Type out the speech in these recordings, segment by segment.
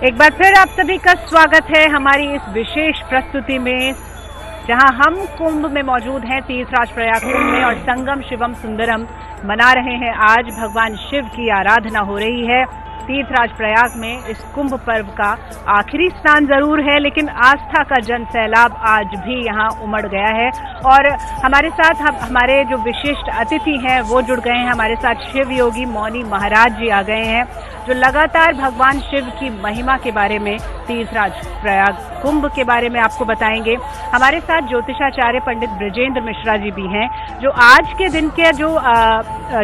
एक बार फिर आप सभी का स्वागत है हमारी इस विशेष प्रस्तुति में, जहां हम कुंभ में मौजूद हैं, तीर्थराज प्रयाग कुंभ में, और संगम शिवम सुंदरम मना रहे हैं। आज भगवान शिव की आराधना हो रही है तीर्थराज प्रयाग में। इस कुंभ पर्व का आखिरी स्नान जरूर है, लेकिन आस्था का जन सैलाब आज भी यहां उमड़ गया है। और हमारे साथ हमारे जो विशिष्ट अतिथि हैं वो जुड़ गए हैं हमारे साथ। शिव योगी मौनी महाराज जी आ गए हैं, जो लगातार भगवान शिव की महिमा के बारे में, तीर्थराज प्रयाग कुंभ के बारे में आपको बताएंगे। हमारे साथ ज्योतिषाचार्य पंडित ब्रजेंद्र मिश्रा जी भी हैं, जो आज के दिन के जो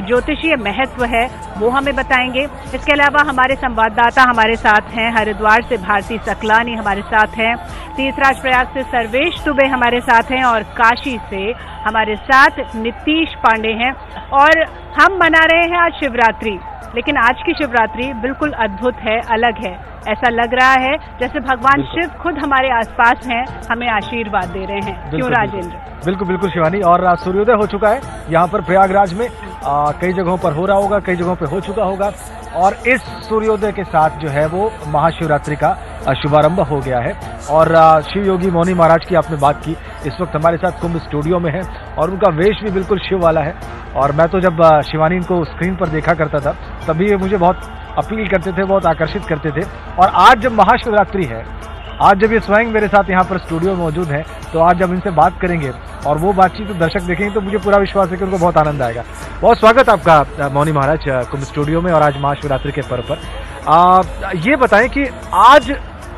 ज्योतिषीय महत्व है वो हमें बताएंगे। इसके अलावा हमारे संवाददाता हमारे साथ हैं, हरिद्वार से भारती सकलानी हमारे साथ हैं, तीर्थराज प्रयाग से सर्वेश दुबे हमारे साथ हैं, और काशी से हमारे साथ नीतीश पांडे हैं। और हम मना रहे हैं आज शिवरात्रि, लेकिन आज की शिवरात्रि बिल्कुल अद्भुत है, अलग है। ऐसा लग रहा है जैसे भगवान शिव खुद हमारे आसपास हैं, हमें आशीर्वाद दे रहे हैं। क्यों राजेंद्र? बिल्कुल बिल्कुल शिवानी। और सूर्योदय हो चुका है यहाँ पर प्रयागराज में, कई जगहों पर हो रहा होगा, कई जगहों पर हो चुका होगा। और इस सूर्योदय के साथ जो है वो महाशिवरात्रि का शुभारंभ हो गया है। और शिव योगी मौनी महाराज की आपने बात की, इस वक्त हमारे साथ कुंभ स्टूडियो में है और उनका वेश भी बिल्कुल शिव वाला है। और मैं तो जब शिवानी इनको स्क्रीन पर देखा करता था तभी ये मुझे बहुत अपील करते थे, बहुत आकर्षित करते थे। और आज जब महाशिवरात्रि है, आज जब ये स्वयं मेरे साथ यहाँ पर स्टूडियो में मौजूद है, तो आज जब इनसे बात करेंगे और वो बातचीत तो दर्शक देखेंगे, तो मुझे पूरा विश्वास है कि उनको बहुत आनंद आएगा। बहुत स्वागत आपका मौनी महाराज कुंभ स्टूडियो में, और आज महाशिवरात्रि के पर्व पर। ये बताएं कि आज,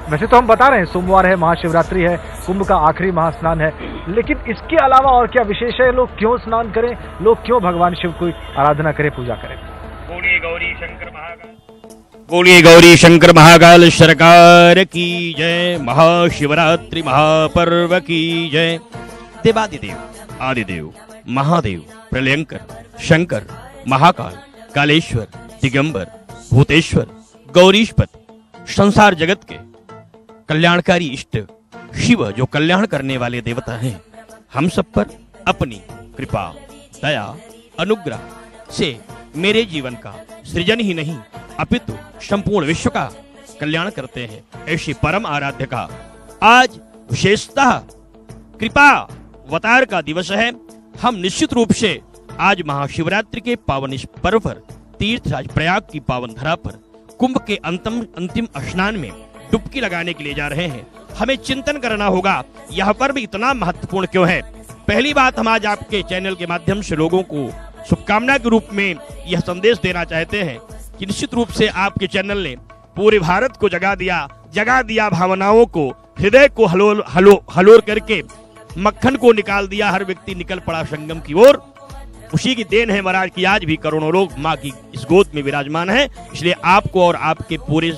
वैसे तो हम बता रहे हैं सोमवार है, महाशिवरात्रि है, कुंभ का आखिरी महास्नान है, लेकिन इसके अलावा और क्या विशेष है? लोग क्यों स्नान करें, लोग क्यों भगवान शिव की आराधना करें, पूजा करें? बोलिए गौरी शंकर महाकाल, बोलिए गौरी शंकर महाकाल सरकार की जय। महाशिवरात्रि महापर्व की जय। देवादिदेव आदिदेव महादेव प्रलयंकर शंकर महाकाल कालेश्वर दिगंबर भूतेश्वर गौरीशपति संसार जगत के कल्याणकारी इष्ट शिव, जो कल्याण करने वाले देवता हैं, हम सब पर अपनी कृपा दया अनुग्रह से मेरे जीवन का सृजन ही नहीं अपितु संपूर्ण विश्व का कल्याण करते हैं। ऐसी परम आराध्य का आज विशेषतः कृपा अवतार का दिवस है। हम निश्चित रूप से आज महाशिवरात्रि के पावन इस पर्व पर तीर्थराज प्रयाग की पावन धरा पर कुंभ के अंतिम स्नान में डुबकी लगाने के लिए जा रहे हैं। हमें चिंतन करना होगा यह पर्व इतना महत्वपूर्ण क्यों है। पहली बात, हम आज आपके चैनल के माध्यम से लोगों को शुभकामना के रूप में यह संदेश देना चाहते हैं कि निश्चित रूप से आपके चैनल ने पूरे भारत को जगा दिया भावनाओं को, हृदय को हलोर करके मक्खन को निकाल दिया। हर व्यक्ति निकल पड़ा संगम की ओर। उसी की देन है महाराज की आज भी करोड़ों लोग माँ की इस गोद में विराजमान है। इसलिए आपको और आपके पूरे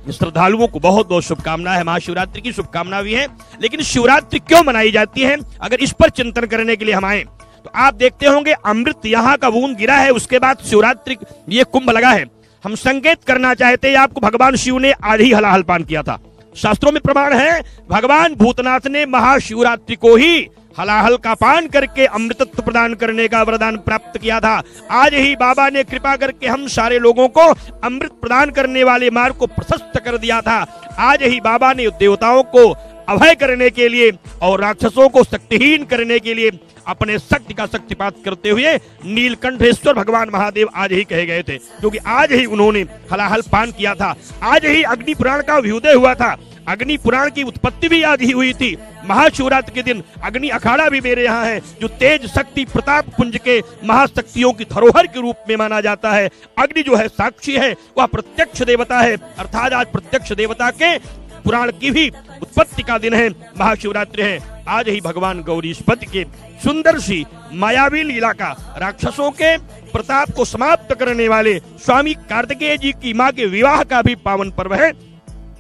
श्रद्धालुओं को बहुत बहुत शुभकामना है। महाशिवरात्रि की शुभकामना भी है। लेकिन शिवरात्रि क्यों मनाई जाती है, अगर इस पर चिंतन करने के लिए हम आए तो आप देखते होंगे अमृत यहाँ का बूंद गिरा है, उसके बाद शिवरात्रि ये कुंभ लगा है। हम संकेत करना चाहते हैं आपको, भगवान शिव ने आज ही हलाहल पान किया था। शास्त्रों में प्रमाण है, भगवान भूतनाथ ने महाशिवरात्रि को ही हलाहल का पान करके अमृतत्व प्रदान करने का वरदान प्राप्त किया था। आज ही बाबा ने कृपा करके हम सारे लोगों को अमृत प्रदान करने वाले मार्ग को प्रशस्त कर दिया था। आज ही बाबा ने देवताओं को अभय करने के लिए और राक्षसों को शक्तिहीन करने के लिए अपने शक्ति का शक्तिपात करते हुए नीलकंठेश्वर भगवान महादेव आज ही कहे गए थे, क्योंकि आज ही उन्होंने हलाहल पान किया था। आज ही अग्नि पुराण का अभ्युदय हुआ था। अग्नि पुराण की उत्पत्ति भी आज ही हुई थी। महाशिवरात्रि के दिन अग्नि अखाड़ा भी मेरे यहाँ है, जो तेज शक्ति प्रताप पुंज के महाशक्तियों की धरोहर के रूप में माना जाता है। अग्नि जो है साक्षी है, वह प्रत्यक्ष देवता है, अर्थात आज प्रत्यक्ष देवता के पुराण की भी उत्पत्ति का दिन है, महाशिवरात्रि है। आज ही भगवान गौरीशपति के सुंदर सी मायावी लीला का, राक्षसों के प्रताप को समाप्त करने वाले स्वामी कार्तिकेय जी की मां के विवाह का भी पावन पर्व है।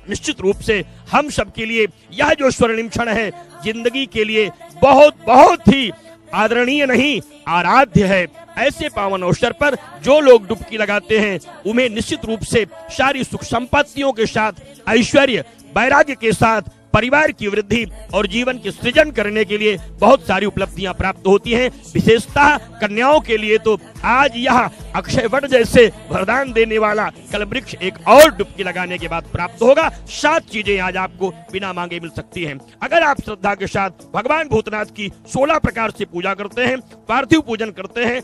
निश्चित रूप से हम सब के लिए यह जो स्वर्णिम क्षण है, जिंदगी के लिए बहुत बहुत ही आदरणीय नहीं आराध्य है। ऐसे पावन अवसर पर जो लोग डुबकी लगाते हैं उन्हें निश्चित रूप से सारी सुख संपत्तियों के साथ, ऐश्वर्य वैराग्य के साथ परिवार की वृद्धि और जीवन के सृजन करने के लिए बहुत सारी उपलब्धियां प्राप्त होती हैं। विशेषतः कन्याओं के लिए तो आज यह अक्षय वट जैसे वरदान देने वाला कल्पवृक्ष एक और डुबकी लगाने के बाद प्राप्त होगा। 7 चीजें आज आपको बिना मांगे मिल सकती हैं। अगर आप श्रद्धा के साथ भगवान भूतनाथ की 16 प्रकार से पूजा करते हैं, पार्थिव पूजन करते हैं,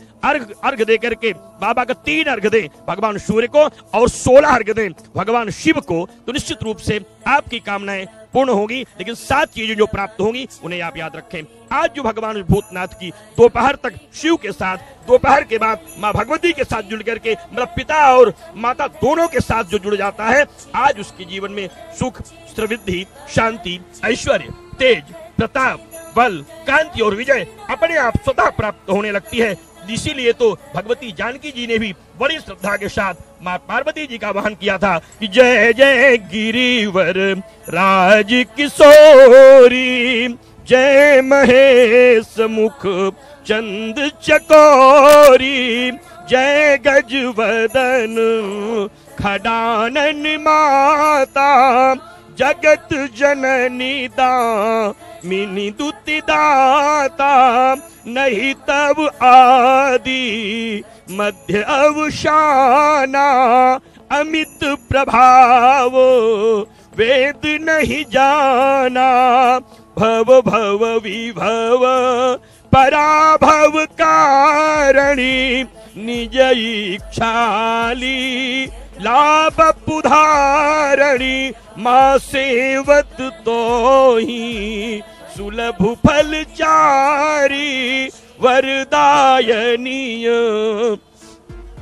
अर्घ दे करके बाबा का 3 अर्घ दें भगवान सूर्य को और 16 अर्घ दें भगवान शिव को, तो निश्चित रूप से आपकी कामनाएं पूर्ण होगी। लेकिन 7 चीजें जो प्राप्त होंगी उन्हें आप याद रखें। आज जो भगवान भूतनाथ की दोपहर तक शिव के साथ, दोपहर के बाद माँ भगवती के साथ जुड़ करके मतलब पिता और माता दोनों के साथ जो जुड़ जाता है, आज उसके जीवन में सुख, समृद्धि, शांति, ऐश्वर्य, तेज, प्रताप, बल, कांति और विजय अपने आप स्वतः प्राप्त होने लगती है। इसीलिए तो भगवती जानकी जी ने भी बड़ी श्रद्धा के साथ माँ पार्वती जी का वाहन किया था कि जय जय गिरिवर राज किशोरी, जय महेश मुख चंद चकोरी, जय गजवदन खडानन माता, जगत जननी दामिनी दुति दाता, नहीं तब आदि मध्य अवसाना, अमित प्रभाव वेद नहीं जाना, भव भव विभव पराभव कारणि, निज इच्छाली लाभ पुधारणी, माँ सेवत तो ही सुलभ फल चारी, वरदायनीय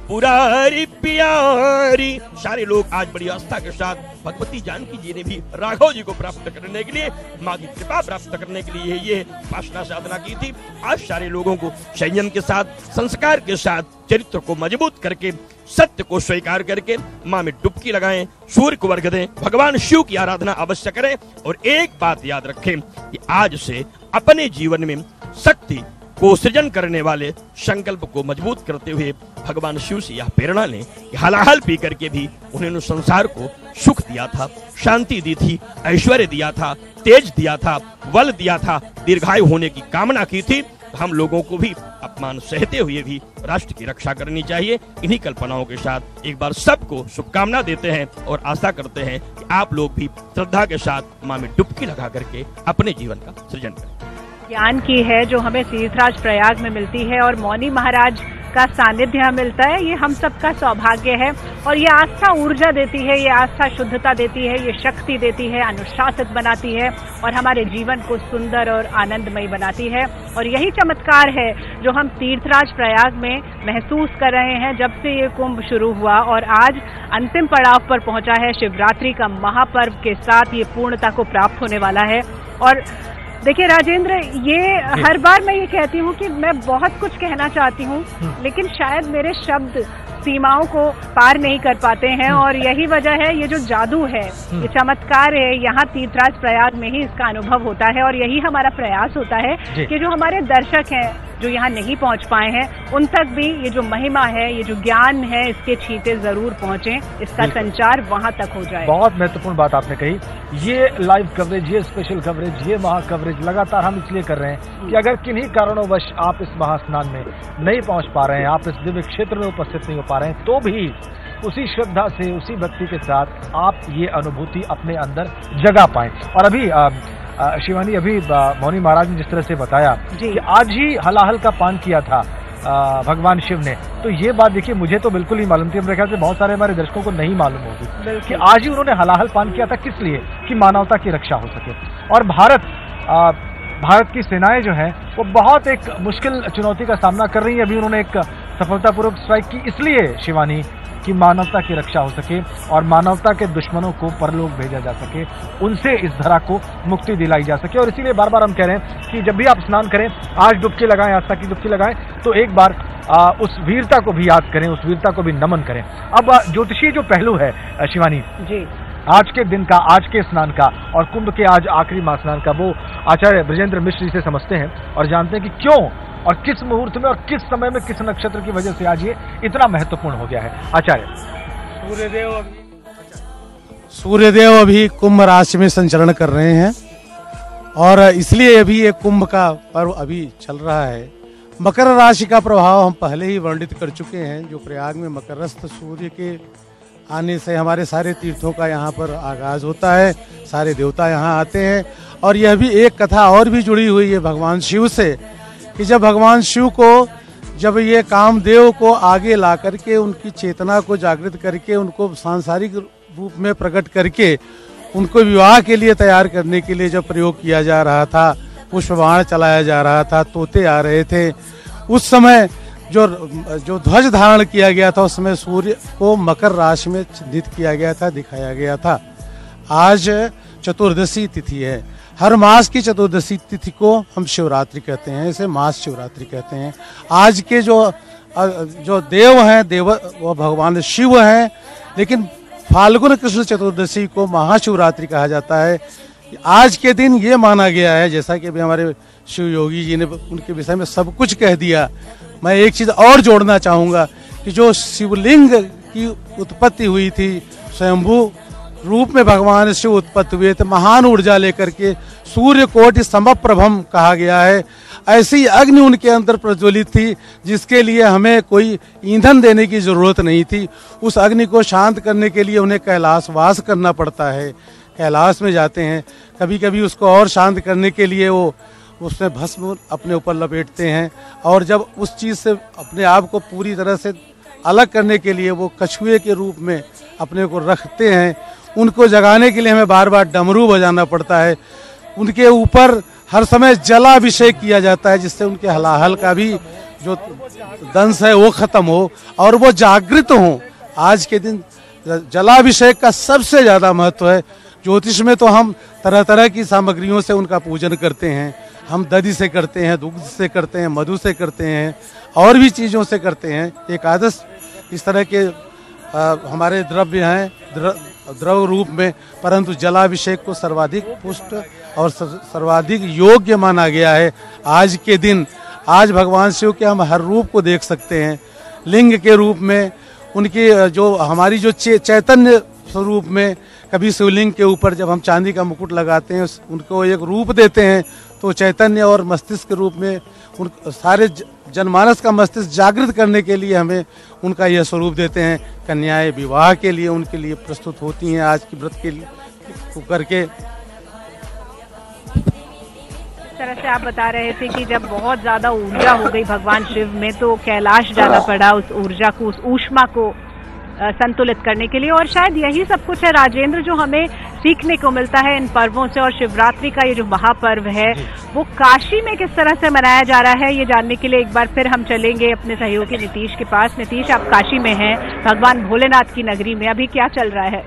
पुरारी प्यारी। सारे लोग आज बड़ी आस्था के साथ भगवती जानकी जी ने भी राघव जी को प्राप्त करने के लिए, माँ की कृपा प्राप्त करने के लिए ये उपासना साधना की थी। आज सारे लोगों को संयम के साथ, संस्कार के साथ, चरित्र को मजबूत करके, सत्य को स्वीकार करके माँ में डुबकी लगाएं, सूर्य को अर्घ दें, भगवान शिव की आराधना अवश्य करें। और एक बात याद रखें कि आज से अपने जीवन में शक्ति को सृजन करने वाले संकल्प को मजबूत करते हुए भगवान शिव से यह प्रेरणा लें कि हलाहल पी करके भी उन्होंने संसार को सुख दिया था, शांति दी थी, ऐश्वर्य दिया था, तेज दिया था, बल दिया था, दीर्घायु होने की कामना की थी। हम लोगों को भी अपमान सहते हुए भी राष्ट्र की रक्षा करनी चाहिए। इन्हीं कल्पनाओं के साथ एक बार सबको शुभकामना देते हैं और आशा करते हैं कि आप लोग भी श्रद्धा के साथ माँ में डुबकी लगा करके अपने जीवन का सृजन करें। ज्ञान की है जो हमें तीर्थराज प्रयाग में मिलती है और मौनी महाराज का सानिध्य हमें मिलता है, ये हम सबका सौभाग्य है। और ये आस्था ऊर्जा देती है, ये आस्था शुद्धता देती है, ये शक्ति देती है, अनुशासित बनाती है और हमारे जीवन को सुंदर और आनंदमयी बनाती है। और यही चमत्कार है जो हम तीर्थराज प्रयाग में महसूस कर रहे हैं जब से ये कुंभ शुरू हुआ और आज अंतिम पड़ाव पर पहुंचा है। शिवरात्रि का महापर्व के साथ ये पूर्णता को प्राप्त होने वाला है। और देखिए राजेंद्र, ये हर बार मैं ये कहती हूँ कि मैं बहुत कुछ कहना चाहती हूँ, लेकिन शायद मेरे शब्द सीमाओं को पार नहीं कर पाते हैं और यही वजह है, ये जो जादू है, ये चमत्कार है, यहाँ तीर्थराज प्रयाग में ही इसका अनुभव होता है। और यही हमारा प्रयास होता है कि जो हमारे दर्शक हैं जो यहाँ नहीं पहुँच पाए हैं उन तक भी ये जो महिमा है, ये जो ज्ञान है, इसके छींटे जरूर पहुँचे, इसका संचार वहाँ तक हो जाए। बहुत महत्वपूर्ण बात आपने कही। ये लाइव कवरेज, ये स्पेशल कवरेज, ये महा कवरेज लगातार हम इसलिए कर रहे हैं कि अगर किन्हीं कारणोंवश आप इस महास्नान में नहीं पहुँच पा रहे हैं, आप इस दिव्य क्षेत्र में उपस्थित नहीं हो पा रहे हैं, तो भी उसी श्रद्धा से, उसी भक्ति के साथ आप ये अनुभूति अपने अंदर जगा पाएं। और अभी शिवानी, अभी मौनी महाराज ने जिस तरह से बताया कि आज ही हलाहल का पान किया था भगवान शिव ने, तो ये बात देखिए मुझे तो बिल्कुल ही मालूम थी, मेरे ख्याल से बहुत सारे हमारे दर्शकों को नहीं मालूम होगी कि आज ही उन्होंने हलाहल पान किया था। किस लिए? कि मानवता की रक्षा हो सके। और भारत की सेनाएं जो हैं वो बहुत एक मुश्किल चुनौती का सामना कर रही है। अभी उन्होंने एक सफलतापूर्वक स्ट्राइक की इसलिए शिवानी कि मानवता की रक्षा हो सके और मानवता के दुश्मनों को परलोक भेजा जा सके, उनसे इस धरा को मुक्ति दिलाई जा सके। और इसीलिए बार बार हम कह रहे हैं कि जब भी आप स्नान करें, आज डुबकी लगाएं, आस्था की डुबकी लगाएं, तो एक बार उस वीरता को भी याद करें, उस वीरता को भी नमन करें। अब ज्योतिषी जो पहलू है शिवानी जी, आज के दिन का, आज के स्नान का और कुंभ के आज आखिरी महास्नान का, वो आचार्य ब्रजेंद्र मिश्र जी से समझते हैं और जानते हैं कि क्यों और किस मुहूर्त में और किस समय में, किस नक्षत्र की वजह से आज ये इतना महत्वपूर्ण हो गया है। आचार्य। सूर्यदेव अभी कुंभ राशि में संचरण कर रहे हैं और इसलिए अभी ये कुंभ का पर्व अभी चल रहा है। मकर राशि का प्रभाव हम पहले ही वर्णित कर चुके हैं। जो प्रयाग में मकरस्थ सूर्य के आने से हमारे सारे तीर्थों का यहाँ पर आगाज होता है, सारे देवता यहाँ आते हैं। और यह भी एक कथा और भी जुड़ी हुई है भगवान शिव से, कि जब भगवान शिव को जब ये कामदेव को आगे ला करके उनकी चेतना को जागृत करके उनको सांसारिक रूप में प्रकट करके उनको विवाह के लिए तैयार करने के लिए जब प्रयोग किया जा रहा था, पुष्प बाण चलाया जा रहा था, तोते आ रहे थे, उस समय जो ध्वज धारण किया गया था उसमें सूर्य को मकर राशि में चिन्हित किया गया था, दिखाया गया था। आज चतुर्दशी तिथि है। हर मास की चतुर्दशी तिथि को हम शिवरात्रि कहते हैं, इसे मास शिवरात्रि कहते हैं। आज के जो देव हैं वो भगवान शिव हैं, लेकिन फाल्गुन कृष्ण चतुर्दशी को महाशिवरात्रि कहा जाता है। आज के दिन ये माना गया है, जैसा कि अभी हमारे शिव योगी जी ने उनके विषय में सब कुछ कह दिया, मैं एक चीज और जोड़ना चाहूंगा कि जो शिवलिंग की उत्पत्ति हुई थी, स्वयंभू रूप में भगवान शिव उत्पत्ति हुए थे, महान ऊर्जा लेकर के, सूर्य कोटि समप्रभम कहा गया है। ऐसी अग्नि उनके अंदर प्रज्वलित थी जिसके लिए हमें कोई ईंधन देने की जरूरत नहीं थी। उस अग्नि को शांत करने के लिए उन्हें कैलाश वास करना पड़ता है, कैलाश में जाते हैं। कभी कभी उसको और शांत करने के लिए वो उसमें भस्म अपने ऊपर लपेटते हैं, और जब उस चीज़ से अपने आप को पूरी तरह से अलग करने के लिए वो कछुए के रूप में अपने को रखते हैं। उनको जगाने के लिए हमें बार बार डमरू बजाना पड़ता है। उनके ऊपर हर समय जलाभिषेक किया जाता है, जिससे उनके हलाहल का भी जो दंश है वो खत्म हो और वो जागृत हो। आज के दिन जलाभिषेक का सबसे ज्यादा महत्व है। ज्योतिष में तो हम तरह तरह की सामग्रियों से उनका पूजन करते हैं। हम दधि से करते हैं, दुग्ध से करते हैं, मधु से करते हैं, और भी चीज़ों से करते हैं। एकादश इस तरह के हमारे द्रव्य हैं द्रव रूप में, परंतु जलाभिषेक को सर्वाधिक पुष्ट और सर्वाधिक योग्य माना गया है। आज के दिन आज भगवान शिव के हम हर रूप को देख सकते हैं। लिंग के रूप में उनकी जो हमारी जो चैतन्य स्वरूप में, कभी शिवलिंग के ऊपर जब हम चांदी का मुकुट लगाते हैं उनको एक रूप देते हैं, तो चैतन्य और मस्तिष्क के रूप में उन सारे जनमानस का मस्तिष्क जागृत करने के लिए हमें उनका यह स्वरूप देते हैं। कन्याएं विवाह के लिए उनके लिए प्रस्तुत होती हैं आज की व्रत के लिए करके। इस तरह से आप बता रहे थे कि जब बहुत ज्यादा ऊर्जा हो गई भगवान शिव में तो कैलाश जाना पड़ा उस ऊर्जा को, उस ऊष्मा को संतुलित करने के लिए। और शायद यही सब कुछ है राजेंद्र जो हमें सीखने को मिलता है इन पर्वों से। और शिवरात्रि का ये जो महापर्व है वो काशी में किस तरह से मनाया जा रहा है, ये जानने के लिए एक बार फिर हम चलेंगे अपने सहयोगी नीतीश के पास। नीतीश, आप काशी में हैं, भगवान भोलेनाथ की नगरी में, अभी क्या चल रहा है?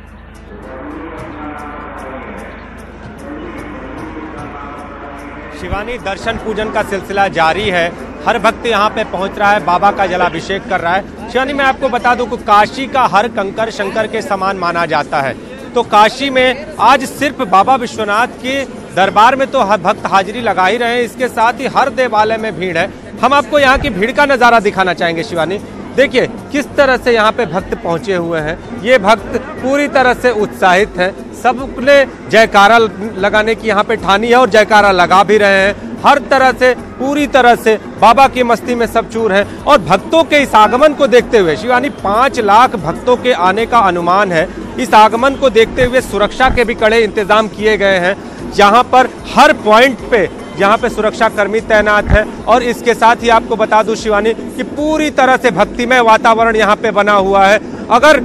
शिवानी, दर्शन पूजन का सिलसिला जारी है। हर भक्त यहाँ पे पहुंच रहा है, बाबा का जलाभिषेक कर रहा है। शिवानी, मैं आपको बता दूं कि काशी का हर कंकर शंकर के समान माना जाता है, तो काशी में आज सिर्फ बाबा विश्वनाथ के दरबार में तो भक्त हाजिरी लगा ही रहे हैं, इसके साथ ही हर देवालय में भीड़ है। हम आपको यहाँ की भीड़ का नजारा दिखाना चाहेंगे। शिवानी, देखिए किस तरह से यहाँ पे भक्त पहुंचे हुए हैं। ये भक्त पूरी तरह से उत्साहित हैं, सबने जयकारा लगाने की यहाँ पे ठानी है और जयकारा लगा भी रहे हैं। हर तरह से पूरी तरह से बाबा की मस्ती में सब चूर है। और भक्तों के इस आगमन को देखते हुए शिवानी 5 लाख भक्तों के आने का अनुमान है। इस आगमन को देखते हुए सुरक्षा के भी कड़े इंतजाम किए गए हैं। यहाँ पर हर पॉइंट पे यहाँ पे सुरक्षा कर्मी तैनात है। और इसके साथ ही आपको बता दूं शिवानी कि पूरी तरह से भक्तिमय वातावरण यहाँ पे बना हुआ है। अगर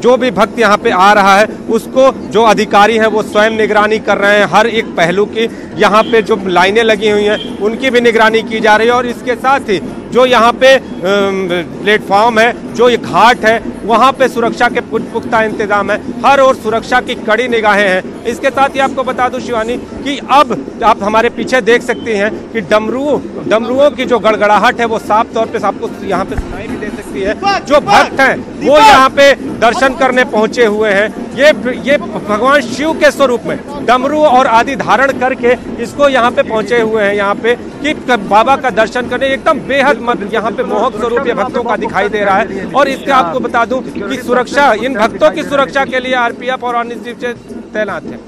जो भी भक्त यहाँ पे आ रहा है उसको जो अधिकारी हैं वो स्वयं निगरानी कर रहे हैं। हर एक पहलू की यहाँ पे जो लाइनें लगी हुई हैं उनकी भी निगरानी की जा रही है। और इसके साथ ही जो यहाँ पे प्लेटफॉर्म है, जो ये घाट है, वहाँ पे सुरक्षा के पुख्ता इंतजाम है। हर ओर सुरक्षा की कड़ी निगाहें हैं। इसके साथ ही आपको बता दूं शिवानी कि अब आप हमारे पीछे देख सकती हैं कि डमरुओं की जो गड़गड़ाहट है वो साफ तौर पे आपको यहाँ पे सुनाई भी दे सकती है। जो भक्त हैं वो यहाँ पे दर्शन करने पहुंचे हुए हैं। ये भगवान शिव के स्वरूप में डमरू और आदि धारण करके इसको यहाँ पे पहुंचे हुए हैं। यहाँ पे कि बाबा का दर्शन करने एकदम बेहद यहाँ पे मोहक स्वरूप ये भक्तों का दिखाई दे रहा है। और इसके आपको बता दूं कि सुरक्षा, इन भक्तों की सुरक्षा के लिए आरपीएफ और अन्य चीजें तैनात है।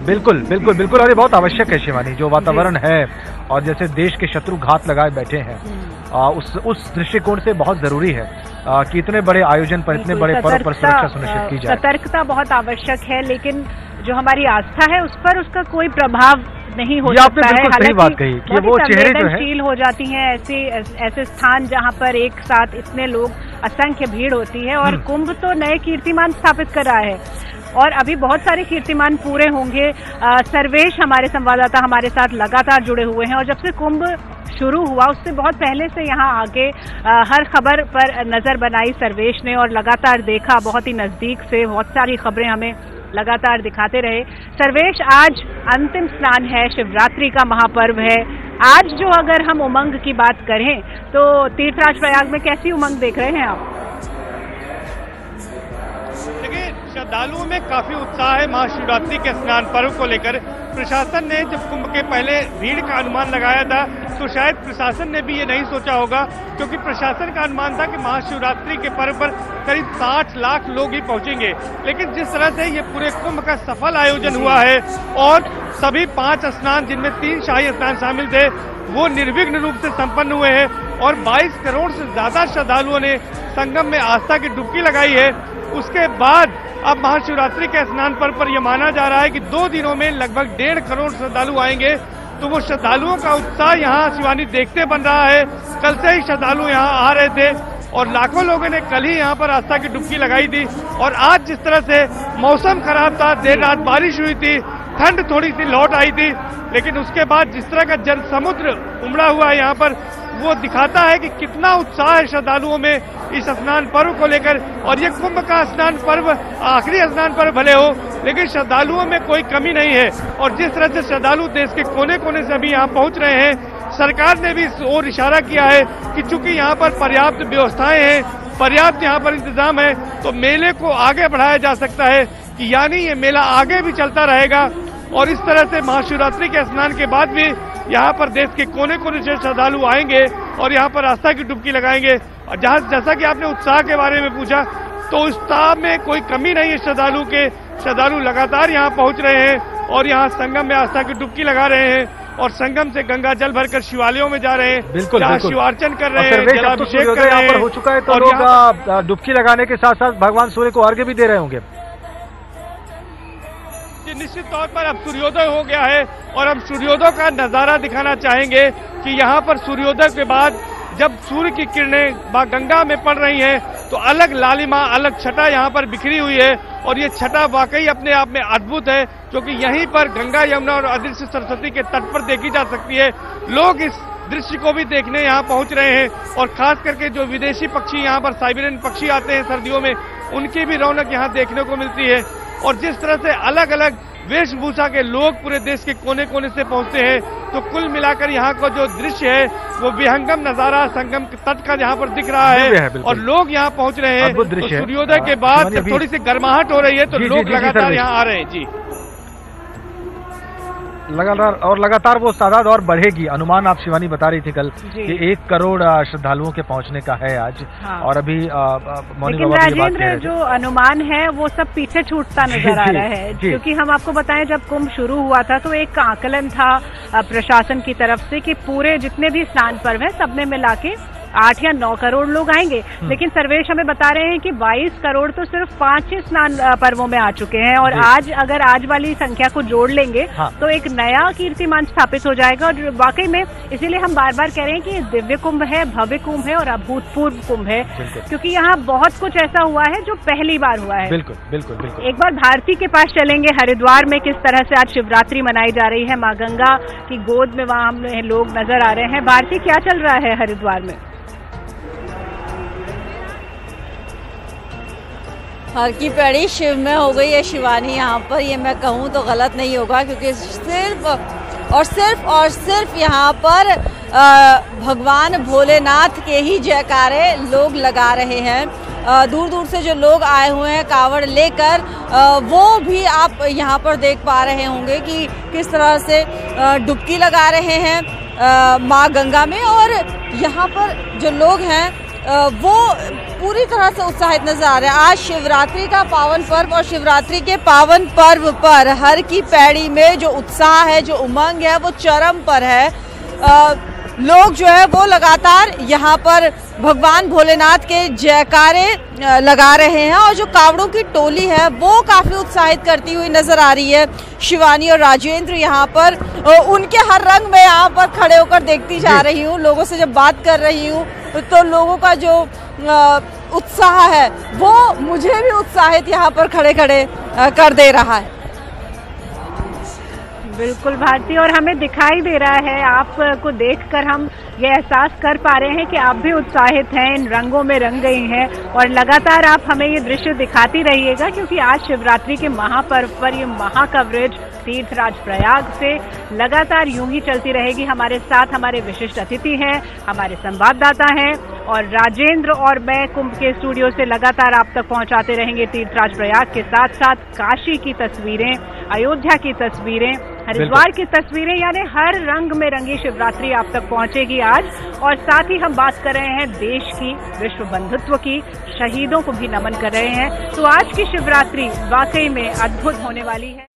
बिल्कुल बिल्कुल बिल्कुल, और ये बहुत आवश्यक है शिवानी, जो वातावरण है और जैसे देश के शत्रु घात लगाए बैठे हैं, उस दृष्टिकोण से बहुत जरूरी है कि इतने बड़े आयोजन पर, इतने बड़े पर्व पर सुरक्षा सुनिश्चित की जाए। सतर्कता बहुत आवश्यक है, लेकिन जो हमारी आस्था है उस पर उसका कोई प्रभाव नहीं हो सकता है। सही बात कही कि वो चेहरे जो है हो जाती हैं ऐसे स्थान जहां पर एक साथ इतने लोग, असंख्य भीड़ होती है। और कुंभ तो नए कीर्तिमान स्थापित कर रहा है और अभी बहुत सारे कीर्तिमान पूरे होंगे। सर्वेश हमारे संवाददाता हमारे साथ लगातार जुड़े हुए हैं और जब से कुंभ शुरू हुआ उससे बहुत पहले से यहाँ आके हर खबर पर नजर बनाई सर्वेश ने और लगातार देखा, बहुत ही नजदीक से बहुत सारी खबरें हमें लगातार दिखाते रहे। सर्वेश, आज अंतिम स्नान है, शिवरात्रि का महापर्व है। आज जो अगर हम उमंग की बात करें तो तीर्थराज प्रयाग में कैसी उमंग देख रहे हैं आप? देखिए, श्रद्धालुओं में काफी उत्साह है महाशिवरात्रि के स्नान पर्व को लेकर। प्रशासन ने जब कुंभ के पहले भीड़ का अनुमान लगाया था तो शायद प्रशासन ने भी ये नहीं सोचा होगा, क्योंकि प्रशासन का अनुमान था कि महाशिवरात्रि के पर्व पर करीब 60 लाख लोग ही पहुंचेंगे। लेकिन जिस तरह से ये पूरे कुंभ का सफल आयोजन हुआ है और सभी 5 स्नान, जिनमें 3 शाही स्नान शामिल थे, वो निर्विघ्न रूप से संपन्न हुए हैं और 22 करोड़ से ज्यादा श्रद्धालुओं ने संगम में आस्था की डुबकी लगाई है। उसके बाद अब महाशिवरात्रि के स्नान पर्व पर यह माना जा रहा है कि 2 दिनों में लगभग 1.5 करोड़ श्रद्धालु आएंगे। तो वो श्रद्धालुओं का उत्साह यहाँ शिवानी देखते बन रहा है। कल से ही श्रद्धालु यहाँ आ रहे थे और लाखों लोगों ने कल ही यहाँ पर आस्था की डुबकी लगाई थी। और आज जिस तरह से मौसम खराब था, देर रात बारिश हुई थी, ठंड थोड़ी सी लौट आई थी, लेकिन उसके बाद जिस तरह का जन समुद्र उमड़ा हुआ है यहाँ पर, वो दिखाता है कि कितना उत्साह है श्रद्धालुओं में इस स्नान पर्व को लेकर। और ये कुंभ का स्नान पर्व आखिरी स्नान पर्व भले हो, लेकिन श्रद्धालुओं में कोई कमी नहीं है। और जिस तरह से श्रद्धालु देश के कोने कोने से अभी यहाँ पहुंच रहे हैं, सरकार ने भी इस ओर इशारा किया है कि चूंकि यहाँ पर पर्याप्त व्यवस्थाएं हैं, पर्याप्त यहाँ पर इंतजाम है, तो मेले को आगे बढ़ाया जा सकता है कि यानी ये मेला आगे भी चलता रहेगा। और इस तरह से महाशिवरात्रि के स्नान के बाद भी यहाँ पर देश के कोने कोने से श्रद्धालु आएंगे और यहाँ पर आस्था की डुबकी लगाएंगे। और जैसा कि आपने उत्साह के बारे में पूछा, तो उत्साह में कोई कमी नहीं है श्रद्धालु के। श्रद्धालु लगातार यहाँ पहुँच रहे हैं और यहाँ संगम में आस्था की डुबकी लगा रहे हैं और संगम से गंगा जल भरकर शिवालयों में जा रहे हैं, बिल्कुल शिवार्चन कर रहे हैं, जलाभिषेक कर रहे हैं। हो चुका है तो लोग डुबकी लगाने के साथ साथ भगवान सूर्य को अर्घ्य भी दे रहे होंगे। निश्चित तौर पर अब सूर्योदय हो गया है और हम सूर्योदय का नजारा दिखाना चाहेंगे कि यहाँ पर सूर्योदय के बाद जब सूर्य की किरणें गंगा में पड़ रही हैं तो अलग लालिमा, अलग छटा यहाँ पर बिखरी हुई है। और ये छटा वाकई अपने आप में अद्भुत है, क्योंकि यहीं पर गंगा, यमुना और अदृश्य सरस्वती के तट पर देखी जा सकती है। लोग इस दृश्य को भी देखने यहाँ पहुँच रहे हैं और खास करके जो विदेशी पक्षी यहाँ पर, साइबेरियन पक्षी आते हैं सर्दियों में, उनकी भी रौनक यहाँ देखने को मिलती है। और जिस तरह से अलग अलग वेशभूषा के लोग पूरे देश के कोने कोने से पहुंचते हैं, तो कुल मिलाकर यहाँ का जो दृश्य है वो विहंगम नजारा संगम के तट का यहाँ पर दिख रहा है और लोग यहाँ पहुंच रहे हैं। तो सूर्योदय के बाद जब थोड़ी सी गर्माहट हो रही है तो लोग लगातार यहाँ आ रहे हैं। जी, लगातार वो तादाद और बढ़ेगी। अनुमान आप शिवानी बता रही थी कल कि 1 करोड़ श्रद्धालुओं के पहुंचने का है आज। हाँ। और अभी लेकिन राजेंद्र, जो अनुमान है वो सब पीछे छूटता नजर आ रहा है, क्योंकि हम आपको बताएं जब कुंभ शुरू हुआ था तो एक आकलन था प्रशासन की तरफ से कि पूरे जितने भी स्नान पर्व है सबने मिला के 8 या 9 करोड़ लोग आएंगे। लेकिन सर्वेश हमें बता रहे हैं कि 22 करोड़ तो सिर्फ 5 ही स्नान पर्वों में आ चुके हैं और अगर आज वाली संख्या को जोड़ लेंगे तो एक नया कीर्तिमान स्थापित हो जाएगा। और वाकई में इसीलिए हम बार बार कह रहे हैं कि दिव्य कुंभ है, भव्य कुंभ है और अभूतपूर्व कुंभ है, क्योंकि यहाँ बहुत कुछ ऐसा हुआ है जो पहली बार हुआ है। बिल्कुल बिल्कुल बिल्कुल। एक बार भारती के पास चलेंगे, हरिद्वार में किस तरह से आज शिवरात्रि मनाई जा रही है, माँ गंगा की गोद में वहाँ लोग नजर आ रहे हैं। भारती, क्या चल रहा है हरिद्वार में? हर की पैड़ी शिव में हो गई है शिवानी। यहाँ पर ये मैं कहूँ तो गलत नहीं होगा, क्योंकि सिर्फ यहाँ पर भगवान भोलेनाथ के ही जयकारे लोग लगा रहे हैं। दूर दूर से जो लोग आए हुए हैं कावड़ लेकर, वो भी आप यहाँ पर देख पा रहे होंगे कि किस तरह से डुबकी लगा रहे हैं माँ गंगा में। और यहाँ पर जो लोग हैं वो पूरी तरह से उत्साहित नजर आ रहे हैं। आज शिवरात्रि का पावन पर्व और शिवरात्रि के पावन पर्व पर हर की पैड़ी में जो उत्साह है, जो उमंग है, वो चरम पर है। लोग जो है वो लगातार यहाँ पर भगवान भोलेनाथ के जयकारे लगा रहे हैं और जो कावड़ों की टोली है वो काफी उत्साहित करती हुई नजर आ रही है। शिवानी और राजेंद्र यहाँ पर उनके हर रंग में यहाँ पर खड़े होकर देखती जा रही हूँ। लोगों से जब बात कर रही हूँ तो लोगों का जो उत्साह है वो मुझे भी उत्साहित यहाँ पर खड़े खड़े कर दे रहा है। बिल्कुल भारती, और हमें दिखाई दे रहा है, आपको देखकर हम ये एहसास कर पा रहे हैं कि आप भी उत्साहित हैं, इन रंगों में रंग गई हैं और लगातार आप हमें ये दृश्य दिखाती रहिएगा, क्योंकि आज शिवरात्रि के महापर्व पर ये महा कवरेज तीर्थराज प्रयाग से लगातार यूं ही चलती रहेगी। हमारे साथ हमारे विशिष्ट अतिथि हैं, हमारे संवाददाता हैं और राजेंद्र और मैं कुंभ के स्टूडियो से लगातार आप तक पहुंचाते रहेंगे तीर्थराज प्रयाग के साथ साथ काशी की तस्वीरें, अयोध्या की तस्वीरें, हरिद्वार की तस्वीरें, यानी हर रंग में रंगी शिवरात्रि आप तक पहुंचेगी आज। और साथ ही हम बात कर रहे हैं देश की, विश्व बंधुत्व की, शहीदों को भी नमन कर रहे हैं। तो आज की शिवरात्रि वाकई में अद्भुत होने वाली है।